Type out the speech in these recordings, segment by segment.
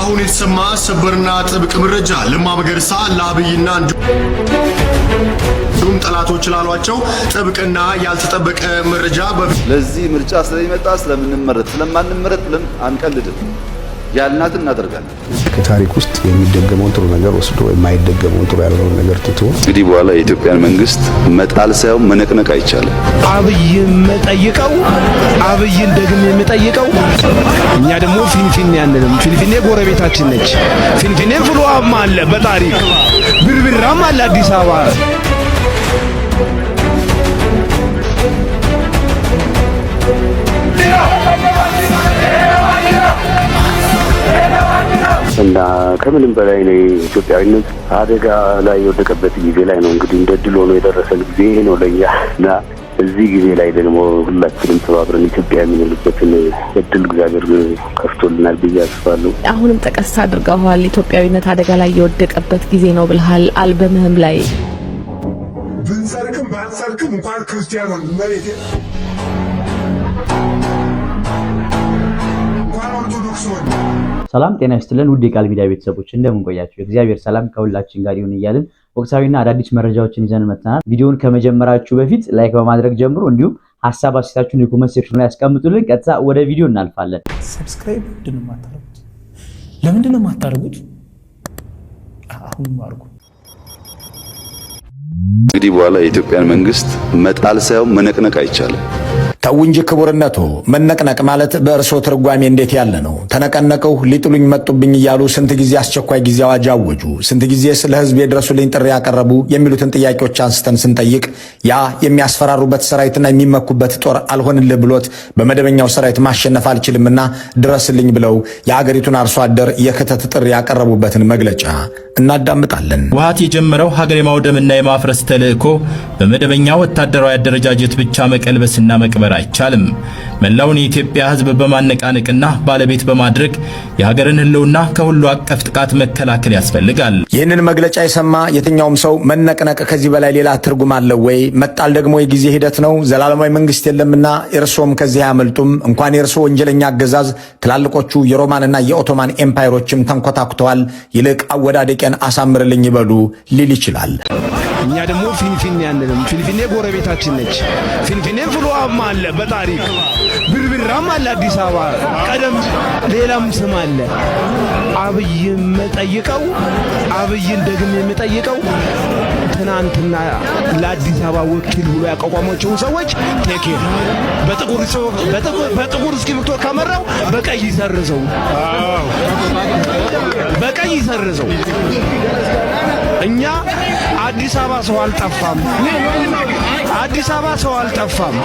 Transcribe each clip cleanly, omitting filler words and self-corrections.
አሁን የተሰማ ሰበርና ጥብቅ መረጃ ለማ መገርሳ ለአብይና እንዲሁም ጠላቶች ላሏቸው ጥብቅና ያልተጠበቀ መረጃ ለዚህ ምርጫ ስለሚመጣ ስለማንመረጥ ብለን አንቀልድም። ያልናትን እናደርጋለን። ከታሪክ ውስጥ የሚደገመውን ጥሩ ነገር ወስዶ የማይደገመውን ጥሩ ያልሆነውን ነገር ትቶ እንግዲህ በኋላ የኢትዮጵያን መንግስት መጣል ሳይሆን መነቅነቅ አይቻልም። አብይን መጠይቀው አብይን ደግሜ የምጠይቀው እኛ ደግሞ ፊንፊኔ አንልም። ፊንፊኔ ጎረቤታችን ነች። ፊንፊኔ ፍሉዋም አለ፣ በታሪክ ብርብራም አለ አዲስ አበባ። እና ከምንም በላይ ነው ኢትዮጵያዊነት አደጋ ላይ የወደቀበት ጊዜ ላይ ነው እንግዲህ እንደ ድል ሆኖ የደረሰን ጊዜ ነው ለኛ እና እዚህ ጊዜ ላይ ደግሞ ሁላችንም ተባብረን ኢትዮጵያ የምንልበትን እድል እግዚአብሔር ከፍቶልናል ብዬ አስባለሁ። አሁንም ጠቀስ አድርገዋል። ኢትዮጵያዊነት አደጋ ላይ የወደቀበት ጊዜ ነው ብለሃል አልበምህም ላይ። ብንሰርክም ባንሰርክም እንኳን ክርስቲያን ነው መሬት እንኳን ኦርቶዶክስ ነው። ሰላም ጤና ይስጥልን ውድ የቃል ሚዲያ ቤተሰቦች እንደምን ቆያችሁ? እግዚአብሔር ሰላም ከሁላችን ጋር ይሁን እያልን ወቅታዊና አዳዲስ መረጃዎችን ይዘን መጥተናል። ቪዲዮውን ከመጀመራችሁ በፊት ላይክ በማድረግ ጀምሮ እንዲሁም ሐሳብ አስተያየታችሁን የኮሜንት ሴክሽን ላይ አስቀምጡልን። ቀጥታ ወደ ቪዲዮ እናልፋለን። ሰብስክራይብ ለምንድን ነው የማታደርጉት? አሁን አድርጉ። እንግዲህ በኋላ የኢትዮጵያን መንግስት መጣል ሳይሆን መነቅነቅ አይቻልም። ተው እንጂ ክቡርነቱ፣ መነቅነቅ ማለት በእርሶ ትርጓሜ እንዴት ያለ ነው? ተነቀነቀው ሊጥሉኝ መጡብኝ እያሉ ስንት ጊዜ አስቸኳይ ጊዜ አዋጅ አወጁ፣ ስንት ጊዜ ስለ ህዝብ የድረሱልኝ ጥሪ ያቀረቡ የሚሉትን ጥያቄዎች አንስተን ስንጠይቅ ያ የሚያስፈራሩበት ሰራዊትና የሚመኩበት ጦር አልሆንልህ ብሎት በመደበኛው ሰራዊት ማሸነፍ አልችልምና ድረስልኝ ብለው የሀገሪቱን አርሶ አደር የክተት ጥሪ ያቀረቡበትን መግለጫ እናዳምጣለን። ህወሓት የጀመረው ሀገር የማውደምና የማፍረስ ተልእኮ በመደበኛ ወታደራዊ አደረጃጀት ብቻ መቀልበስና መቅበር አይቻልም። መላውን የኢትዮጵያ ህዝብ በማነቃነቅና ባለቤት በማድረግ የሀገርን ህልውና ከሁሉ አቀፍ ጥቃት መከላከል ያስፈልጋል። ይህንን መግለጫ የሰማ የትኛውም ሰው መነቅነቅ ከዚህ በላይ ሌላ ትርጉም አለው ወይ? መጣል ደግሞ የጊዜ ሂደት ነው። ዘላለማዊ መንግስት የለምና እርሶም ከዚህ አያመልጡም። እንኳን የእርሶ ወንጀለኛ አገዛዝ ትላልቆቹ የሮማንና የኦቶማን ኤምፓየሮችም ተንኮታኩተዋል። ይልቅ አወዳደቄን አሳምርልኝ ይበሉ ሊል ይችላል። እኛ ደግሞ ፊንፊኔ አንልም። ፊንፊኔ ጎረቤታችን ነች። ፊንፊኔ ፍሉዋም አለ፣ በታሪክ ብርብራም አለ አዲስ አበባ። ቀደም ሌላም ስም አለ። አብይን መጠይቀው አብይን ደግሜ የምጠይቀው ትናንትና ለአዲስ አበባ ወኪል ብሎ ያቋቋማቸውን ሰዎች ቴኬር በጥቁር እስክሪብቶ ከመራው በቀይ ይሰርዘው፣ በቀይ ይሰርዘው። እኛ አዲስ አበባ ሰው አልጠፋም። አዲስ አበባ ሰው አልጠፋም።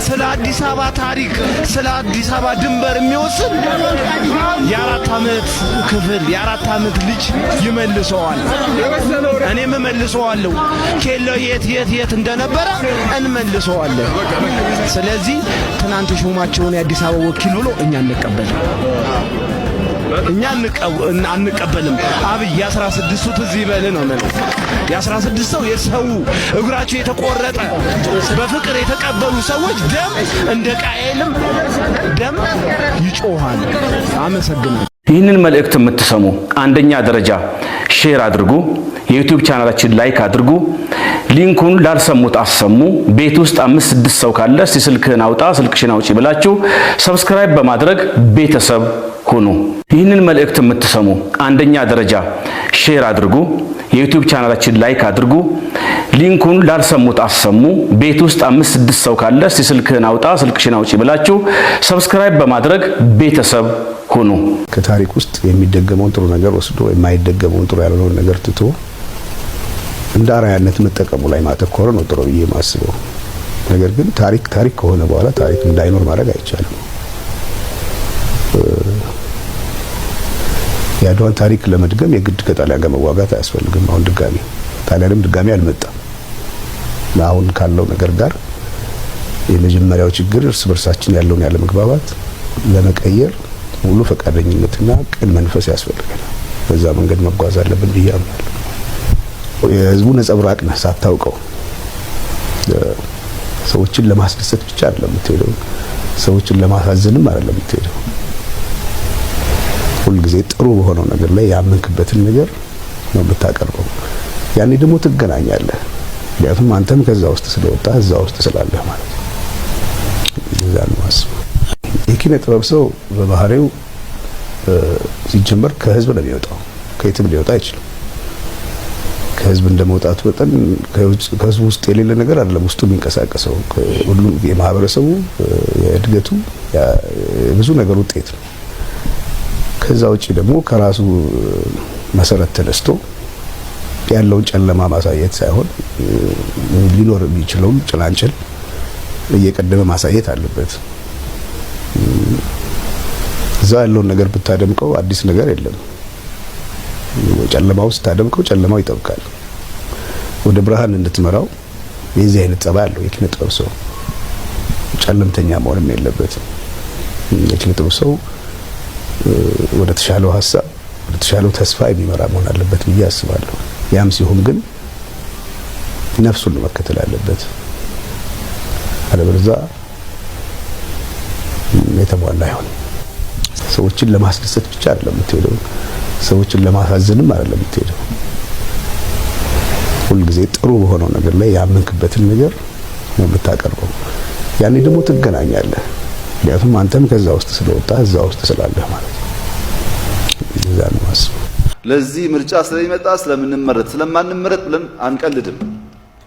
ስለ አዲስ አበባ ታሪክ፣ ስለ አዲስ አበባ ድንበር የሚወስን የ4 ዓመት ክፍል የ4 ዓመት ልጅ ይመልሰዋል። እኔም እመልሰዋለሁ። ኬለው የት እንደነበረ እንመልሰዋለን። ስለዚህ ትናንት ሹማቸውን የአዲስ አበባ ወኪል ብሎ እኛ አንቀበልም። አብይ የ16ቱ ትዝ ይበል ነው ማለት የ16 ሰው የሰው እግራቸው የተቆረጠ በፍቅር የተቀበሉ ሰዎች ደም እንደ ቃየልም ደም ይጮሃል። አመሰግናለሁ። ይህንን መልእክት የምትሰሙ አንደኛ ደረጃ ሼር አድርጉ፣ የዩቲዩብ ቻናላችን ላይክ አድርጉ፣ ሊንኩን ላልሰሙት አሰሙ። ቤት ውስጥ 5-6 ሰው ካለ ስልክህን አውጣ ስልክሽን አውጪ ብላችሁ ሰብስክራይብ በማድረግ ቤተሰብ ሁኑ። ይህንን መልእክት የምትሰሙ አንደኛ ደረጃ ሼር አድርጉ፣ የዩቲዩብ ቻናላችን ላይክ አድርጉ፣ ሊንኩን ላልሰሙት አሰሙ። ቤት ውስጥ 5-6 ሰው ካለ ስልክህን አውጣ ስልክሽን አውጪ ብላችሁ ሰብስክራይብ በማድረግ ቤተሰብ ሁኑ። ከታሪክ ውስጥ የሚደገመውን ጥሩ ነገር ወስዶ የማይደገመውን ጥሩ ያልሆነውን ነገር ትቶ እንደ አርአያነት መጠቀሙ ላይ ማተኮር ነው ጥሩ ብዬ ማስበው። ነገር ግን ታሪክ ከሆነ በኋላ ታሪክ እንዳይኖር ማድረግ አይቻልም። የአድዋን ታሪክ ለመድገም የግድ ከጣሊያን ጋር መዋጋት አያስፈልግም። አሁን ጣሊያንም ድጋሚ አልመጣም። አሁን ካለው ነገር ጋር የመጀመሪያው ችግር እርስ በርሳችን ያለውን ያለ መግባባት ለመቀየር ሙሉ ፈቃደኝነትና ቅን መንፈስ ያስፈልጋል። በዛ መንገድ መጓዝ አለብን ብዬ አምናለሁ። የህዝቡ ነጸብራቅ ነህ ሳታውቀው። ሰዎችን ለማስደሰት ብቻ አይደለም የምትሄደው፣ ሰዎችን ለማሳዘንም አይደለም የምትሄደው። ሁሉ ጊዜ ጥሩ በሆነው ነገር ላይ ያመንክበትን ነገር ነው የምታቀርበው። ያኔ ደግሞ ትገናኛለህ። ምክንያቱም አንተም ከዛ ውስጥ ስለወጣ እዛ ውስጥ ስላለህ ማለት ነው። እዛ ነው አስበው። የኪነ ጥበብ ሰው በባህሪው ሲጀመር ከህዝብ ነው የሚወጣው፣ ከየትም ሊወጣ አይችልም። ከህዝብ እንደመውጣቱ ወጣን ከህዝብ ውስጥ የሌለ ነገር አይደለም ውስጡ የሚንቀሳቀሰው። ሁሉ የማህበረሰቡ የእድገቱ ብዙ ነገር ውጤት ነው። ከዛ ውጪ ደግሞ ከራሱ መሰረት ተነስቶ ያለውን ጨለማ ማሳየት ሳይሆን ሊኖር የሚችለውን ጭላንጭል እየቀደመ ማሳየት አለበት። እዛ ያለውን ነገር ብታደምቀው አዲስ ነገር የለም። ጨለማው ስታደምቀው ጨለማው ይጠብቃል። ወደ ብርሃን እንድትመራው የዚህ አይነት ጸባይ አለው የኪነ ጥበብ ሰው። ጨለምተኛ መሆንም የለበትም። የኪነ ጥበብ ሰው ወደ ተሻለው ሀሳብ ወደ ተሻለው ተስፋ የሚመራ መሆን አለበት ብዬ አስባለሁ። ያም ሲሆን ግን ነፍሱን መከተል አለበት። አለበለዚያ የተሟላ አይሆንም። ሰዎችን ለማስደሰት ብቻ አይደለም የምትሄደው፣ ሰዎችን ለማሳዘንም አይደለም የምትሄደው። ሁሉ ጊዜ ጥሩ በሆነው ነገር ላይ ያመንክበትን ነገር ነው የምታቀርበው። ያኔ ደግሞ ትገናኛለህ። ምክንያቱም አንተም ከዛ ውስጥ ስለወጣ እዛ ውስጥ ስላለህ ማለት ነው። እዛ ነው አስበው። ለዚህ ምርጫ ስለሚመጣ ስለምንመረጥ ስለማንመረጥ ብለን አንቀልድም።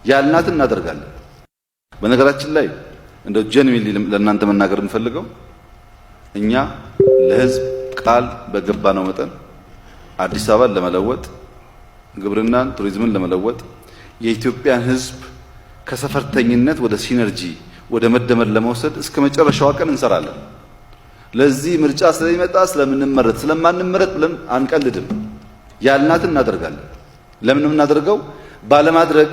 ያልናት እናደርጋለን። በነገራችን ላይ እንደው ጀንዊንሊ ለእናንተ መናገር የምፈልገው እኛ ለህዝብ ቃል በገባነው መጠን አዲስ አበባን ለመለወጥ፣ ግብርናን፣ ቱሪዝምን ለመለወጥ፣ የኢትዮጵያን ህዝብ ከሰፈርተኝነት ወደ ሲነርጂ ወደ መደመር ለመውሰድ እስከ መጨረሻው ቀን እንሰራለን። ለዚህ ምርጫ ስለሚመጣ ስለምንመረጥ ስለማንመረጥ ብለን አንቀልድም። ያልናት እናደርጋለን። ለምን እናደርገው? ባለማድረግ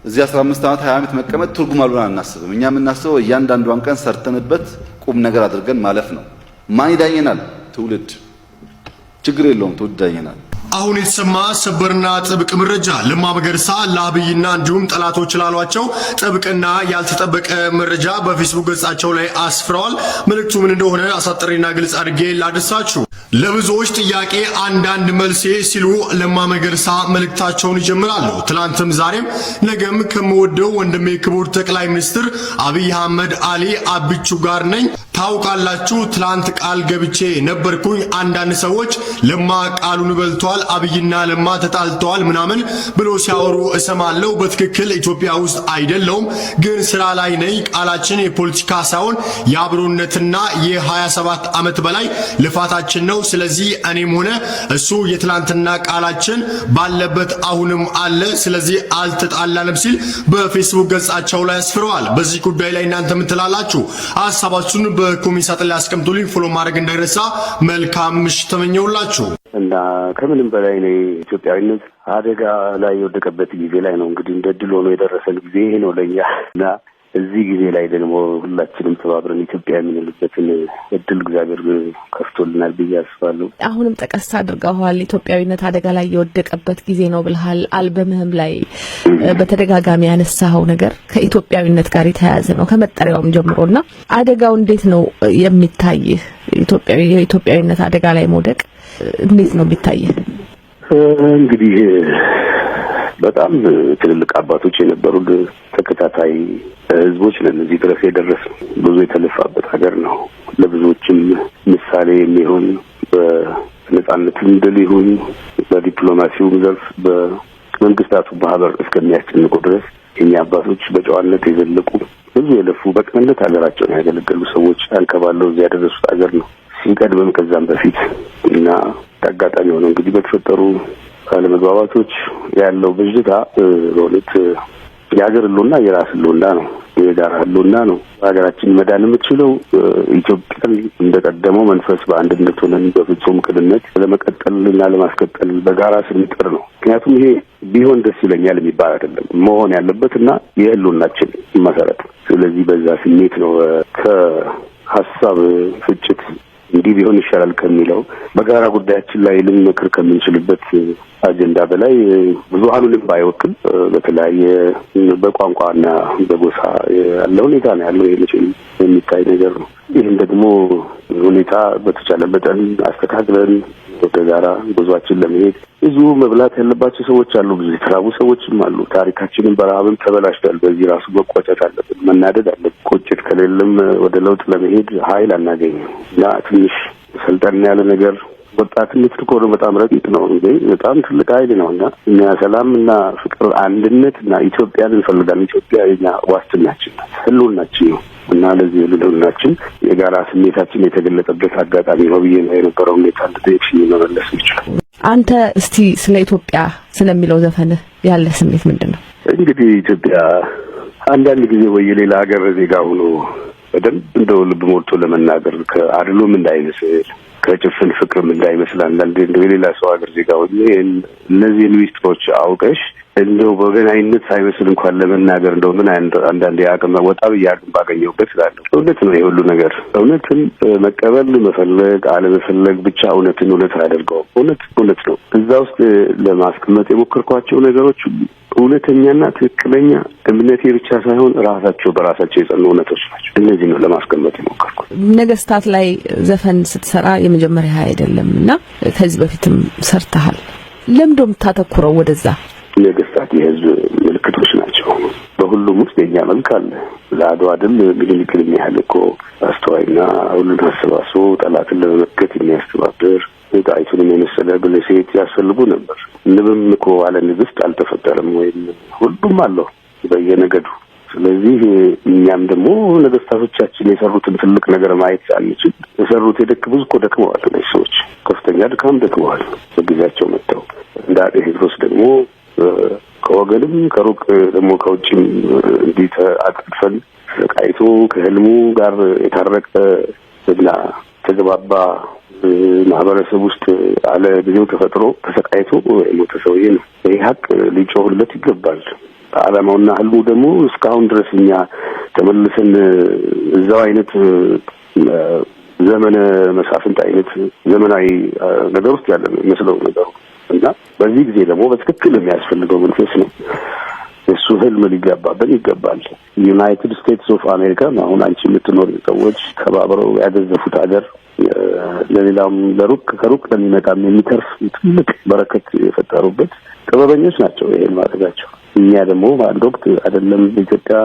እዚህ 15 ዓመት 20 ዓመት መቀመጥ ትርጉም አልሆነ አናስብም። እኛ የምናስበው እያንዳንዷን ቀን ሰርተንበት ቁም ነገር አድርገን ማለፍ ነው። ማን ይዳኘናል? ትውልድ። ችግር የለውም፣ ትውልድ ይዳኘናል። አሁን የተሰማ ሰበርና ጥብቅ መረጃ ለማ መገርሳ ለአብይና እንዲሁም ጠላቶች ላሏቸው ጥብቅና ያልተጠበቀ መረጃ በፌስቡክ ገጻቸው ላይ አስፍረዋል። መልእክቱ ምን እንደሆነ አሳጥሬና ግልጽ አድርጌ ላደርሳችሁ። ለብዙዎች ጥያቄ አንዳንድ መልሴ ሲሉ ለማ መገርሳ መልእክታቸውን ይጀምራሉ። ትላንትም ዛሬም ነገም ከምወደው ወንድሜ ክቡር ጠቅላይ ሚኒስትር አብይ አህመድ አሊ አብቹ ጋር ነኝ። ታውቃላችሁ፣ ትላንት ቃል ገብቼ ነበርኩኝ። አንዳንድ ሰዎች ለማ ቃሉን በልቷል፣ አብይና ለማ ተጣልተዋል ምናምን ብሎ ሲያወሩ እሰማለሁ። በትክክል ኢትዮጵያ ውስጥ አይደለውም፣ ግን ስራ ላይ ነኝ። ቃላችን የፖለቲካ ሳይሆን የአብሮነትና የ27 ዓመት በላይ ልፋታችን ነው። ስለዚህ እኔም ሆነ እሱ የትላንትና ቃላችን ባለበት አሁንም አለ። ስለዚህ አልተጣላንም ሲል በፌስቡክ ገጻቸው ላይ አስፍረዋል። በዚህ ጉዳይ ላይ እናንተ ምን ትላላችሁ? ሐሳባችሁን በኮሜንት ሳጥን ላይ አስቀምጡልኝ። ፎሎ ማድረግ እንዳይረሳ። መልካም ምሽት ተመኘውላችሁ። እና ከምንም በላይ እኔ ኢትዮጵያዊነት አደጋ ላይ የወደቀበት ጊዜ ላይ ነው እንግዲህ እንደ ድል ሆኖ የደረሰን ጊዜ ይሄ ነው ለኛ እና እዚህ ጊዜ ላይ ደግሞ ሁላችንም ተባብረን ኢትዮጵያ የምንልበትን እድል እግዚአብሔር ከፍቶልናል ብዬ አስባለሁ። አሁንም ጠቀስ አድርገዋል። ኢትዮጵያዊነት አደጋ ላይ የወደቀበት ጊዜ ነው ብለሃል። አልበምህም ላይ በተደጋጋሚ ያነሳው ነገር ከኢትዮጵያዊነት ጋር የተያያዘ ነው ከመጠሪያውም ጀምሮና አደጋው እንዴት ነው የሚታይህ? የኢትዮጵያዊነት አደጋ ላይ መውደቅ እንዴት ነው የሚታይህ? እንግዲህ በጣም ትልልቅ አባቶች የነበሩት ተከታታይ ህዝቦች ለነዚህ ድረስ የደረሱ ብዙ የተለፋበት ሀገር ነው። ለብዙዎችም ምሳሌ የሚሆን በነጻነትም ድል ይሁን በዲፕሎማሲው ዘርፍ በመንግስታቱ ማህበር እስከሚያስጨንቁ ድረስ የኛ አባቶች በጨዋነት የዘለቁ ብዙ የለፉ በቅንነት ሀገራቸውን ያገለገሉ ሰዎች አንከባለው እዚያ ያደረሱት ሀገር ነው። ሲቀድምም ከዛም በፊት እና አጋጣሚ ሆኖ እንግዲህ በተፈጠሩ አለመግባባቶች ያለው ብዥታ በእውነት የሀገር ህልውና የራስ ህልውና ነው፣ የጋራ ህልውና ነው። ሀገራችን መዳን የምትችለው ኢትዮጵያን እንደቀደመው መንፈስ በአንድነት ሆነን በፍጹም ቅንነት ለመቀጠልና ለማስቀጠል በጋራ ስንጥር ነው። ምክንያቱም ይሄ ቢሆን ደስ ይለኛል የሚባል አይደለም፣ መሆን ያለበትና የህልውናችን መሰረት። ስለዚህ በዛ ስሜት ነው ከሀሳብ ፍጭት እንዲህ ቢሆን ይሻላል ከሚለው በጋራ ጉዳያችን ላይ ልንመክር ከምንችልበት አጀንዳ በላይ ብዙሃኑንም ባይወክል በተለያየ በቋንቋና በጎሳ ያለ ሁኔታ ነው ያለው። ይሄ የሚታይ ነገር ነው። ይህን ደግሞ ሁኔታ በተቻለ መጠን አስተካክለን ወደ ጋራ ጉዟችን ለመሄድ ብዙ መብላት ያለባቸው ሰዎች አሉ፣ ብዙ የተራቡ ሰዎችም አሉ። ታሪካችንን በረሃብም ተበላሽቷል። በዚህ ራሱ መቆጨት አለብን፣ መናደድ አለብን። ቁጭት ከሌለም ወደ ለውጥ ለመሄድ ኃይል አናገኝም እና ትንሽ ሰልጠን ያለ ነገር ወጣትነት እኮ በጣም ረቂቅ ነው እንዴ! በጣም ትልቅ ኃይል ነውና እኛ ሰላምና ፍቅር፣ አንድነትና ኢትዮጵያን እንፈልጋለን። ኢትዮጵያ የኛ ዋስትናችን ናት፣ ህልውናችን ነው እና ለዚህ ህልውናችን የጋራ ስሜታችን የተገለጠበት አጋጣሚ ነው ብዬ ነው የነበረው ሁኔታ እንደዚህ መመለስ ይችላል። አንተ እስቲ ስለ ኢትዮጵያ ስለሚለው ዘፈንህ ያለ ስሜት ምንድነው? እንግዲህ ኢትዮጵያ አንዳንድ ጊዜ ወይ የሌላ ሀገር ዜጋ ሆኖ በደንብ እንደው ልብ ሞልቶ ለመናገር ከአድሎም እንዳይመስል ከጭፍን ፍቅርም እንዳይመስል አንዳንዴ እንደው የሌላ ሰው ሀገር ዜጋ ሆኜ እነዚህን ሚስጥሮች አውቀሽ እንደው በገናኝነት ሳይመስል እንኳን ለመናገር እንደው ምን አንዳንዴ አቅም ወጣ ብያለሁ ባገኘሁበት ስላለሁ እውነት ነው የሁሉ ነገር። እውነትን መቀበል መፈለግ አለመፈለግ ብቻ እውነትን እውነት አያደርገውም። እውነት ነው። እዛ ውስጥ ለማስቀመጥ የሞከርኳቸው ነገሮች እውነተኛና ትክክለኛ እምነቴ ብቻ ሳይሆን ራሳቸው በራሳቸው የጸኑ እውነቶች ናቸው። እነዚህ ነው ለማስቀመጥ የሞከርኩት። ነገስታት ላይ ዘፈን ስትሰራ የመጀመሪያ አይደለምና ከዚህ በፊትም ሰርተሃል። ለምንድነው የምታተኩረው ወደዛ? ነገስታት የህዝብ ምልክቶች ናቸው። በሁሉም ውስጥ የኛ መልክ አለ። ለአድዋ ድል ምኒልክን የሚያህል እኮ አስተዋይና ሁሉን አሰባስቦ ጠላትን ለመመከት የሚያስተባብር ጣይቱንም የመሰለ ብልሴት ያስፈልጉ ነበር። ንብም እኮ አለ ንግስት አልተፈጠረም ወይም ሁሉም አለው በየነገዱ። ስለዚህ እኛም ደግሞ ነገስታቶቻችን የሰሩትን ትልቅ ነገር ማየት አንችል። የሰሩት ብዙ እኮ ደክመዋል። እነዚህ ሰዎች ከፍተኛ ድካም ደክመዋል በጊዜያቸው መጥተው። እንደ አጤ ቴዎድሮስ ደግሞ ከወገንም ከሩቅ ደግሞ ከውጭም እንዲህ አጥፈን ተቃይቶ ከህልሙ ጋር የታረቀ እና ተግባባ ማህበረሰብ ውስጥ አለ ጊዜው ተፈጥሮ ተሰቃይቶ የሞተ ሰውዬ ነው። ይሄ ሀቅ ሊጮህለት ይገባል። ዓላማውና ህልሙ ደግሞ እስካሁን ድረስ እኛ ተመልሰን እዛው አይነት ዘመነ መሳፍንት አይነት ዘመናዊ ነገር ውስጥ ያለ ነው የሚመስለው ነገሩ እና በዚህ ጊዜ ደግሞ በትክክል የሚያስፈልገው መንፈስ ነው። እሱ ህልም ሊገባብን ይገባል። ዩናይትድ ስቴትስ ኦፍ አሜሪካ አሁን አንቺ የምትኖር ሰዎች ተባብረው ያገዘፉት ሀገር ለሌላም ከሩቅ ለሚመጣም የሚተርፍ ትልቅ በረከት የፈጠሩበት ጥበበኞች ናቸው። ይሄን ማድረጋቸው እኛ ደግሞ በአንድ ወቅት አይደለም ኢትዮጵያ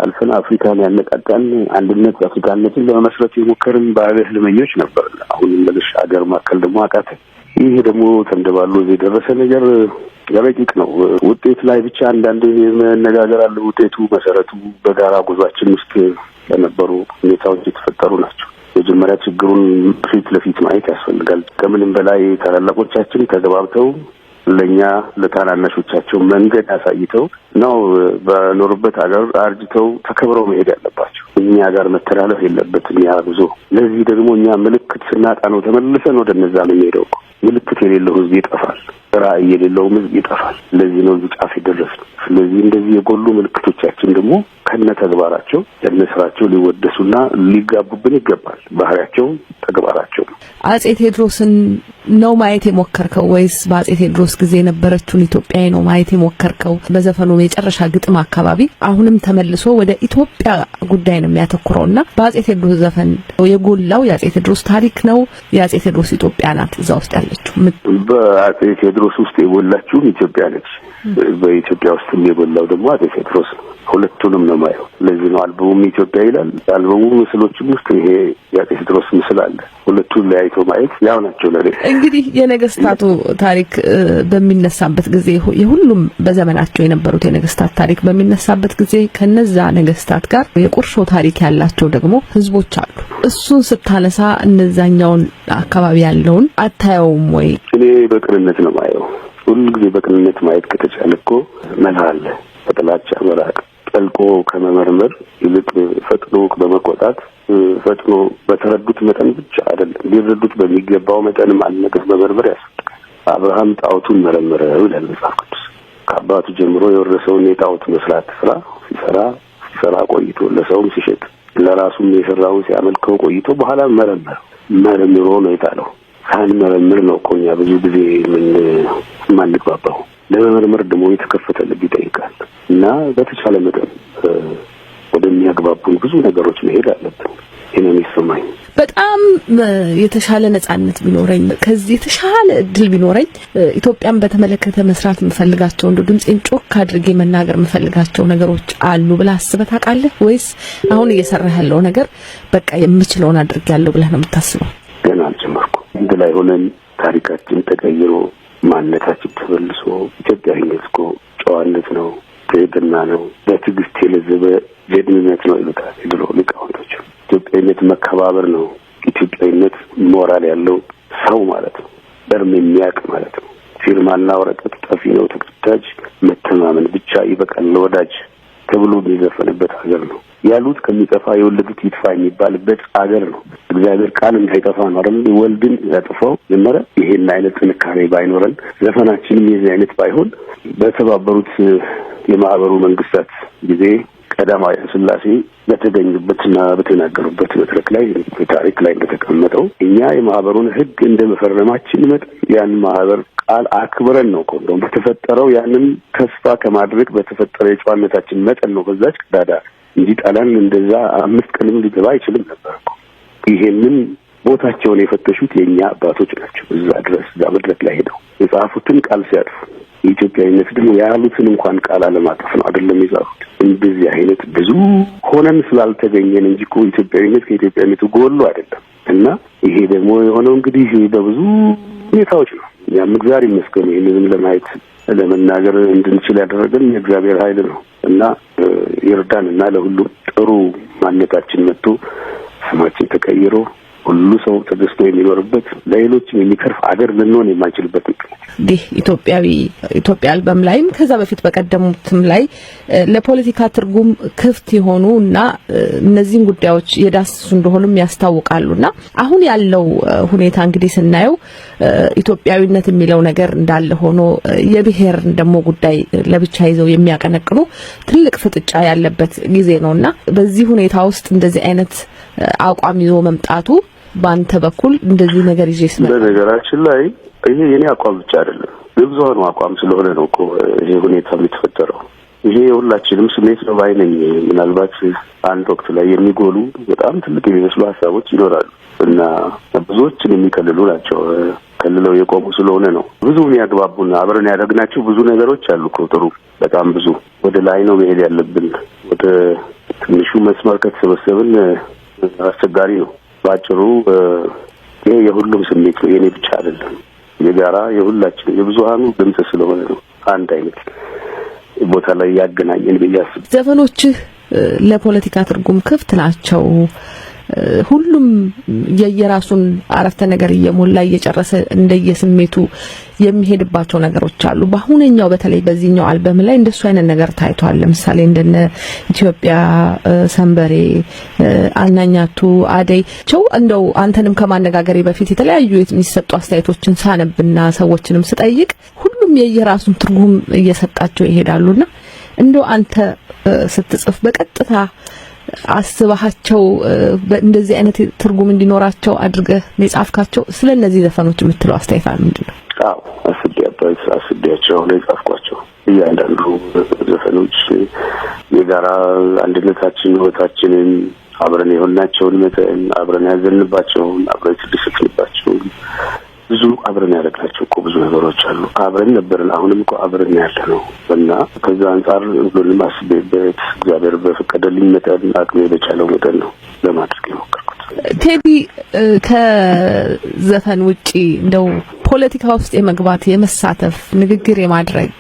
አልፈን አፍሪካን ያነቃቃን አንድነት አፍሪካነትን ለመመስረት የሞከርን ባለ ህልመኞች ነበር። አሁን መልሽ ሀገር ማከል ደግሞ አቃተ። ይሄ ደግሞ ተንደባሎ የደረሰ ነገር ረቂቅ ነው። ውጤት ላይ ብቻ አንዳንድ መነጋገር አለ። ውጤቱ መሰረቱ በጋራ ጉዟችን ውስጥ ለነበሩ ሁኔታዎች የተፈጠሩ ናቸው። መጀመሪያ ችግሩን ፊት ለፊት ማየት ያስፈልጋል። ከምንም በላይ ታላላቆቻችን ተግባብተው ለኛ ለታናናሾቻቸው መንገድ አሳይተው ነው በኖሩበት ሀገር አርጅተው ተከብረው መሄድ ያለባቸው። እኛ ጋር መተላለፍ የለበትም ያ ጉዞ። ለዚህ ደግሞ እኛ ምልክት ስናጣ ነው ተመልሰን ወደ እነዛ የምንሄደው። ምልክት የሌለው ህዝብ ይጠፋል፣ ራዕይ የሌለውም ህዝብ ይጠፋል። ለዚህ ነው ጫፍ የደረስነው። ስለዚህ እንደዚህ የጎሉ ምልክቶቻችን ደግሞ ከነ ተግባራቸው ከነ ስራቸው ሊወደሱና ሊጋቡብን ይገባል። ባህሪያቸው፣ ተግባራቸው። አጼ ቴዎድሮስን ነው ማየት የሞከርከው ወይስ በአጼ ቴዎድሮስ ጊዜ የነበረችውን ኢትዮጵያ ነው ማየት የሞከርከው? በዘፈኑ የመጨረሻ ግጥም አካባቢ አሁንም ተመልሶ ወደ ኢትዮጵያ ጉዳይ ነው የሚያተኩረውና በአጼ ቴዎድሮስ ዘፈን የጎላው የአጼ ቴዎድሮስ ታሪክ ነው የአጼ ቴዎድሮስ ኢትዮጵያ ናት እዛ ውስጥ ያለችው? በአጼ ቴዎድሮስ ውስጥ የጎላችው ኢትዮጵያ ነች። በኢትዮጵያ ውስጥ የጎላው ደግሞ አጼ ቴዎድሮስ ነው። ሁለቱንም ነው ማየው። ለዚህ ነው አልበሙም ኢትዮጵያ ይላል። አልበሙ ምስሎችም ውስጥ ይሄ የአጼ ቴዎድሮስ ምስል አለ። ሁለቱን ለያይቶ ማየት ያው ናቸው ለኔ። እንግዲህ የነገስታቱ ታሪክ በሚነሳበት ጊዜ የሁሉም በዘመናቸው የነበሩት የነገስታት ታሪክ በሚነሳበት ጊዜ ከነዛ ነገስታት ጋር የቁርሾ ታሪክ ያላቸው ደግሞ ህዝቦች አሉ። እሱን ስታነሳ እነዛኛውን አካባቢ ያለውን አታየውም ወይ? እኔ በቅንነት ነው ማየው። ሁሉ ጊዜ በቅንነት ማየት ከተቻለ እኮ መላ አለ። በጥላቻ መራቅ፣ ጠልቆ ከመመርመር ይልቅ ፈጥኖ በመቆጣት ፈጥኖ በተረዱት መጠን ብቻ አይደለም ሊረዱት በሚገባው መጠን አንድ ነገር መመርመር ያስፈልጋል። አብርሃም ጣዖቱን መረመረ ይላል መጽሐፍ ቅዱስ። ከአባቱ ጀምሮ የወረሰውን የጣዖት መስራት ስራ ሲሰራ ቆይቶ ለሰውም ሲሸጥ ለራሱም የሰራውን ሲያመልከው ቆይቶ በኋላ መረምሮ ነው የጣለው። ሳንመረምር ነው እኮ እኛ ብዙ ጊዜ ማንግባባው። ለመመርመር ደግሞ የተከፈተ ልብ ይጠይቃል እና በተቻለ መጠን ወደሚያግባቡን ብዙ ነገሮች መሄድ አለብን። ይሄን የሚሰማኝ በጣም የተሻለ ነጻነት ቢኖረኝ ከዚህ የተሻለ እድል ቢኖረኝ ኢትዮጵያን በተመለከተ መስራት የምፈልጋቸው እንደ ድምጼን ጮክ አድርጌ መናገር የምፈልጋቸው ነገሮች አሉ ብለህ አስበህ ታውቃለህ ወይስ አሁን እየሰራህ ያለው ነገር በቃ የምችለውን አድርጌያለሁ ብለህ ነው የምታስበው? ገና አልጀመርኩም። እንደ ላይ ሆነን ታሪካችን ተቀይሮ ማንነታችን ተመልሶ ኢትዮጵያዊነት እኮ ጨዋነት ነው፣ ትህትና ነው፣ በትዕግስት የለዘበ ጀግንነት ነው ይሉታል የድሮ ሊቃውንቶች። ኢትዮጵያዊነት መከባበር ነው። ኢትዮጵያዊነት ሞራል ያለው ሰው ማለት ነው። ደርም የሚያውቅ ማለት ነው። ፊርማና ወረቀት ጠፊ ነው ተቀዳጅ፣ መተማመን ብቻ ይበቃል ለወዳጅ ተብሎ የሚዘፈንበት ሀገር ነው። ያሉት ከሚጠፋ የወለዱት ይጥፋ የሚባልበት ሀገር ነው። እግዚአብሔር ቃል እንዳይጠፋ ነው አይደል ወልድን ያጠፋው ጀመረ። ይሄን አይነት ጥንካሬ ባይኖረን ዘፈናችንም የዚህ አይነት ባይሆን በተባበሩት የማህበሩ መንግስታት ጊዜ ቀዳማዊ ሥላሴ በተገኙበትና በተናገሩበት መድረክ ላይ በታሪክ ላይ እንደተቀመጠው እኛ የማህበሩን ሕግ እንደመፈረማችን መጠን ያን ማህበር ቃል አክብረን ነው ቆንጆ በተፈጠረው ያንን ተስፋ ከማድረግ በተፈጠረ የጨዋነታችን መጠን ነው በዛች ቀዳዳ እንጂ ጣላን እንደዛ 5 ቀንም ሊገባ አይችልም ነበር እኮ። ይሄንን ቦታቸውን የፈተሹት የኛ አባቶች ናቸው። እዛ ድረስ እዛ መድረክ ላይ ሄደው የጻፉትን ቃል ሲያጥፉ የኢትዮጵያዊነት ደግሞ ያሉትን እንኳን ቃል አለማጥፍ ነው አይደለም የጻፉት። እንደዚህ አይነት ብዙ ሆነን ስላልተገኘን እንጂ እኮ ኢትዮጵያዊነት ከኢትዮጵያዊነቱ ጎሎ አይደለም። እና ይሄ ደግሞ የሆነው እንግዲህ በብዙ ሁኔታዎች ነው። ያም እግዚአብሔር ይመስገን ይሄንን ለማየት ለመናገር እንድንችል ያደረገን የእግዚአብሔር ኃይል ነው እና ይርዳንና ለሁሉ ጥሩ ማንነታችን መጥቶ ስማችን ተቀይሮ ሁሉ ሰው ተደስቶ የሚኖርበት ለሌሎችም የሚተርፍ አገር ልንሆን የማንችልበት ምክንያት ኢትዮጵያ አልበም ላይም ከዛ በፊት በቀደሙትም ላይ ለፖለቲካ ትርጉም ክፍት የሆኑና እነዚህን ጉዳዮች የዳሰሱ እንደሆኑም ያስታውቃሉና አሁን ያለው ሁኔታ እንግዲህ ስናየው ኢትዮጵያዊነት የሚለው ነገር እንዳለ ሆኖ የብሔር ደግሞ ጉዳይ ለብቻ ይዘው የሚያቀነቅኑ ትልቅ ፍጥጫ ያለበት ጊዜ ነውና በዚህ ሁኔታ ውስጥ እንደዚህ አይነት አቋም ይዞ መምጣቱ ባንተ በኩል እንደዚህ ነገር ይዤስ ነው። በነገራችን ላይ ይሄ የኔ አቋም ብቻ አይደለም የብዙሃኑ አቋም ስለሆነ ነው እኮ ይሄ ሁኔታ የሚፈጠረው። ይሄ ሁላችንም ስሜት ነው ባይነኝ። ምናልባት አንድ ወቅት ላይ የሚጎሉ በጣም ትልቅ የሚመስሉ ሀሳቦች ይኖራሉ እና ብዙዎችን የሚከልሉ ናቸው። ከልለው የቆሙ ስለሆነ ነው። ብዙ የሚያግባቡና አብረን ያደረግናቸው ብዙ ነገሮች አሉ እኮ ጥሩ በጣም ብዙ። ወደ ላይ ነው መሄድ ያለብን። ወደ ትንሹ መስመር ከተሰበሰብን አስቸጋሪ ነው። ባጭሩ ይሄ የሁሉም ስሜት ነው፣ የኔ ብቻ አይደለም። የጋራ የሁላችን የብዙሃኑ ድምጽ ስለሆነ ነው አንድ አይነት ቦታ ላይ ያገናኘን ብያስ። ዘፈኖችህ ለፖለቲካ ትርጉም ክፍት ናቸው። ሁሉም የየራሱን አረፍተ ነገር እየሞላ እየጨረሰ እንደየስሜቱ የሚሄድባቸው ነገሮች አሉ። በአሁንኛው በተለይ በዚህኛው አልበም ላይ እንደሱ አይነት ነገር ታይቷል። ለምሳሌ እንደነ ኢትዮጵያ፣ ሰንበሬ፣ አናኛቱ፣ አደይ እንደው አንተንም ከማነጋገሬ በፊት የተለያዩ የሚሰጡ አስተያየቶችን ሳነብና ሰዎችንም ስጠይቅ ሁሉም የየራሱን ትርጉም እየሰጣቸው ይሄዳሉና እንደው አንተ ስትጽፍ በቀጥታ አስባቸው እንደዚህ አይነት ትርጉም እንዲኖራቸው አድርገህ የጻፍካቸው ስለነዚህ ዘፈኖች የምትለው አስተያየት ምንድነው? አዎ አስቤያቸው ነው የጻፍኳቸው። እያንዳንዱ ዘፈኖች የጋራ አንድነታችን ህይወታችንን አብረን የሆናቸውን መጠን አብረን ያዘንባቸውን አብረን ተደሰትንባቸውን ብዙ አብረን ያደረግናቸው እኮ ብዙ ነገሮች አሉ። አብረን ነበርን፣ አሁንም እኮ አብረን ያለነው እና ከዛ አንፃር ሁሉንም አስቤበት እግዚአብሔር በፈቀደልኝ መጠን አቅሜ በቻለው መጠን ነው ለማድረግ የሞከርኩት። ቴዲ ከዘፈን ውጪ እንደው ፖለቲካ ውስጥ የመግባት የመሳተፍ ንግግር የማድረግ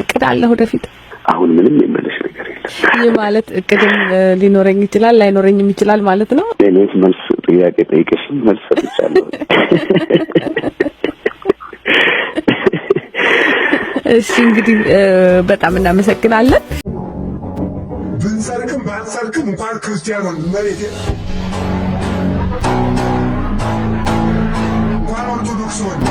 እቅድ አለ ወደፊት? አሁን ምንም የምልሽ ነገር የለም። ይህ ማለት እቅድም ሊኖረኝ ይችላል ላይኖረኝም ይችላል ማለት ነው። እኔስ መልስ ጥያቄ ጠይቀሽ መልስ ሰጥቻለሁ። እሺ እንግዲህ በጣም እናመሰግናለን። ብንሰርክም ባንሰርክም እንኳን ክርስቲያኖን መሬት እንኳን ኦርቶዶክስ ሆነ